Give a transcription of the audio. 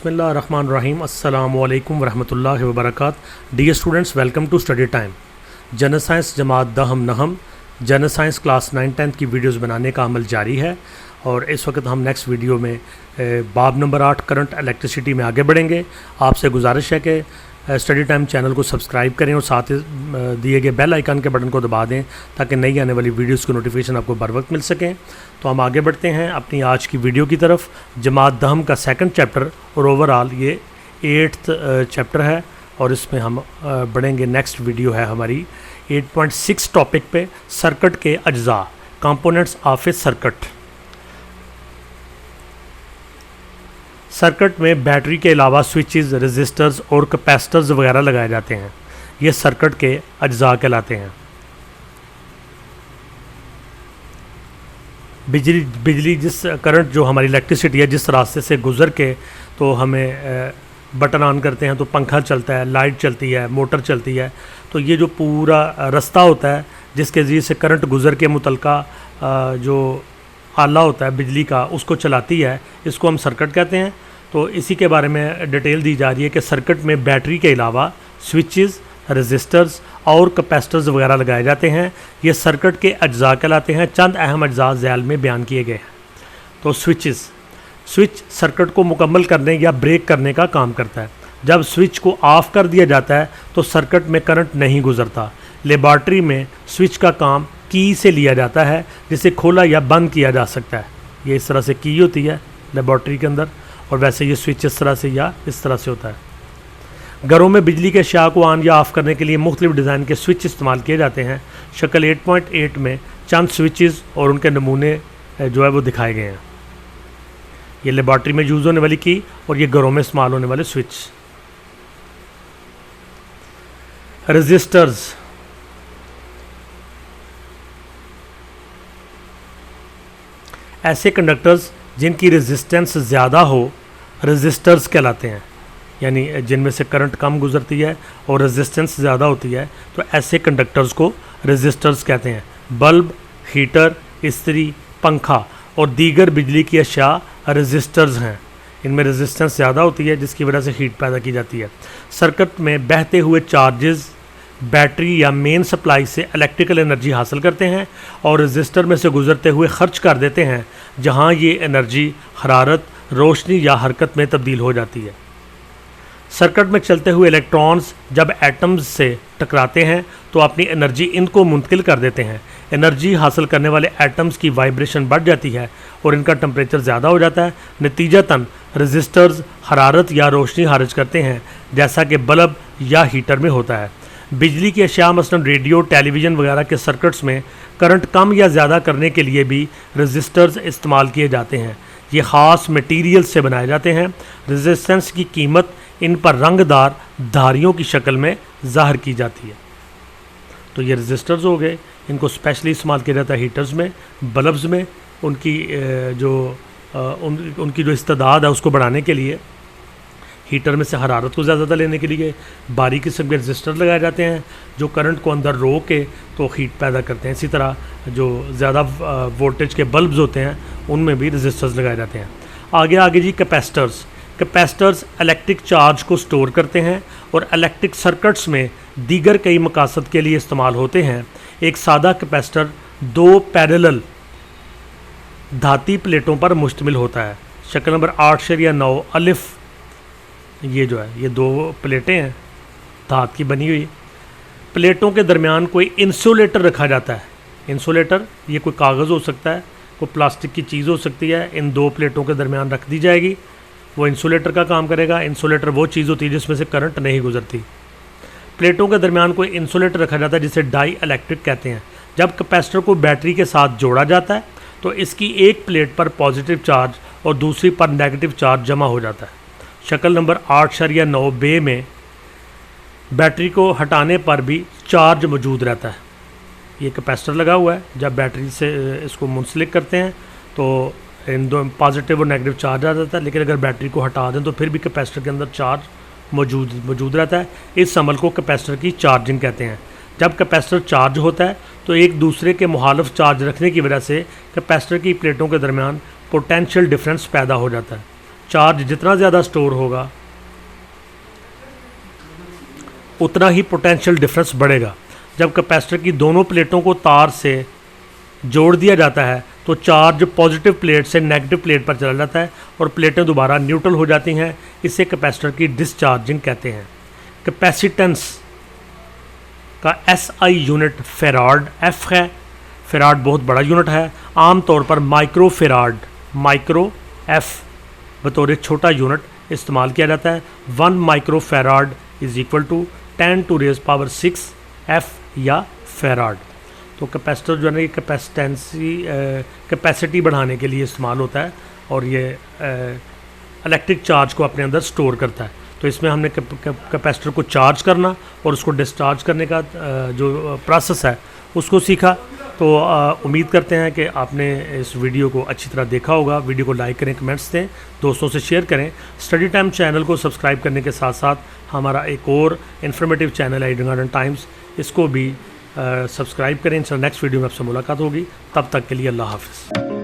बिस्मिल्लाहिर्रहमानिर्रहीम अस्सलामु अलैकुम वरहमतुल्लाहि वबरकातुहू। Dear students, welcome to study time. General science जमात दहम नहम जनरल साइंस क्लास 9-10 की वीडियोस बनाने का अमल जारी है और इस वक्त हम नेक्स्ट वीडियो में बाब नंबर 8 करंट इलेक्ट्रिसिटी में आगे बढ़ेंगे। आपसे गुजारिश है कि स्टडी टाइम चैनल को सब्सक्राइब करें और साथ ही दिए गए बेल आइकन के बटन को दबा दें ताकि नई आने वाली वीडियोस की नोटिफिकेशन आपको बर वक्त मिल सकें। तो हम आगे बढ़ते हैं अपनी आज की वीडियो की तरफ। जमात दहम का सेकंड चैप्टर और ओवरऑल ये 8th चैप्टर है और इसमें हम बढ़ेंगे। नेक्स्ट वीडियो है हमारी 8.6 टॉपिक पे, सर्किट के अज्जा, components of A circuit. Circuit में बैटरी के अलावा स्विचेस, रेजिस्टर्स और कैपेसिटर्स वगैरह लगाए जाते हैं। ये सर्किट के अज्जा कहलाते हैं। बिजली जिस करंट जो हमारी इलेक्ट्रिसिटी है जिस रास्ते से गुज़र के तो हमें बटन ऑन करते हैं तो पंखा चलता है, लाइट चलती है, मोटर चलती है, तो ये जो पूरा रास्ता होता है जिसके ज़रिए से करंट गुज़र के मुतलका जो आला होता है बिजली का उसको चलाती है, इसको हम सर्किट कहते हैं। तो इसी के बारे में डिटेल दी जा रही है कि सर्किट में बैटरी के अलावा स्विचेस, रेजिस्टर्स और कैपेसिटर्स वगैरह लगाए जाते हैं। ये सर्किट के अज्जा कहलाते हैं। चंद अहम अज्जा झैल में बयान किए गए हैं। तो स्विच सर्किट को मुकम्मल करने या ब्रेक करने का काम करता है। जब स्विच को ऑफ़ कर दिया जाता है तो सर्किट में करंट नहीं गुजरता। लेबॉर्ट्री में स्विच का काम की से लिया जाता है जिसे खोला या बंद किया जा सकता है। ये इस तरह से की होती है लेबॉर्ट्री के अंदर और वैसे ये स्विच इस तरह से या इस तरह से होता है। घरों में बिजली के शाह को ऑन या ऑफ़ करने के लिए मुख्तलिफ डिज़ाइन के स्विच इस्तेमाल किए जाते हैं। शक्ल 8.8 में चंद स्विचेस और उनके नमूने जो है वो दिखाए गए हैं। ये लेबॉर्ट्री में यूज़ होने वाली की और ये घरों में इस्तेमाल होने वाले स्विच। रेजिस्टर्स, ऐसे कंडक्टर्स जिनकी रेजिस्टेंस ज़्यादा हो रेजिस्टर्स कहलाते हैं, यानी जिनमें से करंट कम गुजरती है और रेजिस्टेंस ज़्यादा होती है तो ऐसे कंडक्टर्स को रेजिस्टर्स कहते हैं। बल्ब, हीटर, इस्त्री, पंखा और दीगर बिजली की अशिया रेजिस्टर्स हैं। इनमें रेजिस्टेंस ज़्यादा होती है जिसकी वजह से हीट पैदा की जाती है। सर्किट में बहते हुए चार्जेस बैटरी या मेन सप्लाई से इलेक्ट्रिकल एनर्जी हासिल करते हैं और रेजिस्टर में से गुजरते हुए खर्च कर देते हैं, जहां ये एनर्जी हरारत, रोशनी या हरकत में तब्दील हो जाती है। सर्किट में चलते हुए इलेक्ट्रॉन्स जब एटम्स से टकराते हैं तो अपनी एनर्जी इनको मुंतकिल कर देते हैं। एनर्जी हासिल करने वाले एटम्स की वाइब्रेशन बढ़ जाती है और इनका टेम्परेचर ज़्यादा हो जाता है। नतीजतन रेजिस्टर्स हरारत या रोशनी खारिज करते हैं जैसा कि बल्ब या हीटर में होता है। बिजली की अशिया मसलन रेडियो, टेलीविज़न वगैरह के सर्किट्स में करंट कम या ज़्यादा करने के लिए भी रेजिस्टर्स इस्तेमाल किए जाते हैं। ये ख़ास मटीरियल से बनाए जाते हैं। रेजिस्टेंस की कीमत इन पर रंगदार धारियों की शक्ल में ज़ाहिर की जाती है। तो ये रेजिस्टर्स हो गए, इनको स्पेशली इस्तेमाल किया जाता है हीटर्स में, बल्ब्स में। उनकी जो इस्तेदाद है उसको बढ़ाने के लिए हीटर में से हरारत को ज़्यादा लेने के लिए बारीक किस्म के रेजिस्टर लगाए जाते हैं जो करंट को अंदर रोक के तो हीट पैदा करते हैं। इसी तरह जो ज़्यादा वोल्टेज के बल्ब्स होते हैं उनमें भी रेजिस्टर्स लगाए जाते हैं। आगे जी कैपेसिटर्स इलेक्ट्रिक चार्ज को स्टोर करते हैं और इलेक्ट्रिक सर्किट्स में दीगर कई मकासद के लिए इस्तेमाल होते हैं। एक सादा कैपेसिटर 2 पैरेलल धाती प्लेटों पर मुश्तमिल होता है। शक्ल नंबर 8.9 अलिफ, ये जो है ये 2 प्लेटें हैं धात की बनी हुई। प्लेटों के दरमियान कोई इंसुलेटर रखा जाता है। इंसुलेटर ये कोई कागज़ हो सकता है, कोई प्लास्टिक की चीज़ हो सकती है, इन 2 प्लेटों के दरमियान रख दी जाएगी, वो इंसुलेटर का काम करेगा। इंसुलेटर वो चीज़ होती है जिसमें से करंट नहीं गुजरती। प्लेटों के दरमियान कोई इंसुलेटर रखा जाता है जिसे डाई इलेक्ट्रिक कहते हैं। जब कैपेसिटर को बैटरी के साथ जोड़ा जाता है तो इसकी एक प्लेट पर पॉजिटिव चार्ज और दूसरी पर नेगेटिव चार्ज जमा हो जाता है। शक्ल नंबर 8.9 बे में बैटरी को हटाने पर भी चार्ज मौजूद रहता है। ये कैपेसिटर लगा हुआ है, जब बैटरी से इसको मुंसलिक करते हैं तो इन दो पॉजिटिव और नेगेटिव चार्ज आ जाता है, लेकिन अगर बैटरी को हटा दें तो फिर भी कैपेसिटर के अंदर चार्ज मौजूद रहता है। इस अमल को कैपेसिटर की चार्जिंग कहते हैं। जब कैपेसिटर चार्ज होता है तो एक दूसरे के मुखालिफ चार्ज रखने की वजह से कैपेसिटर की प्लेटों के दरमियान पोटेंशियल डिफरेंस पैदा हो जाता है। चार्ज जितना ज़्यादा स्टोर होगा उतना ही पोटेंशियल डिफरेंस बढ़ेगा। जब कैपेसिटर की दोनों प्लेटों को तार से जोड़ दिया जाता है तो चार्ज पॉजिटिव प्लेट से नेगेटिव प्लेट पर चला जाता है और प्लेटें दोबारा न्यूट्रल हो जाती हैं। इसे कैपेसिटर की डिस्चार्जिंग कहते हैं। कैपेसिटेंस का एसआई यूनिट फेराड एफ है। फेराड बहुत बड़ा यूनिट है। आमतौर पर माइक्रो एफ बतौर एक छोटा यूनिट इस्तेमाल किया जाता है। 1 micro farad is equal to 10⁻⁶ F या फेराड। तो कैपेसिटर जो है ना ये कैपेसिटी बढ़ाने के लिए इस्तेमाल होता है और ये इलेक्ट्रिक चार्ज को अपने अंदर स्टोर करता है। तो इसमें हमने कैपेसिटर को चार्ज करना और उसको डिस्चार्ज करने का जो प्रोसेस है उसको सीखा। तो उम्मीद करते हैं कि आपने इस वीडियो को अच्छी तरह देखा होगा। वीडियो को लाइक करें, कमेंट्स दें, दोस्तों से शेयर करें। स्टडी टाइम चैनल को सब्सक्राइब करने के साथ साथ हमारा एक और इन्फॉर्मेटिव चैनल है ईडन गार्डन टाइम्स, इसको भी सब्सक्राइब करें। नेक्स्ट वीडियो में आपसे मुलाकात होगी। तब तक के लिए अल्लाह हाफ़िज़।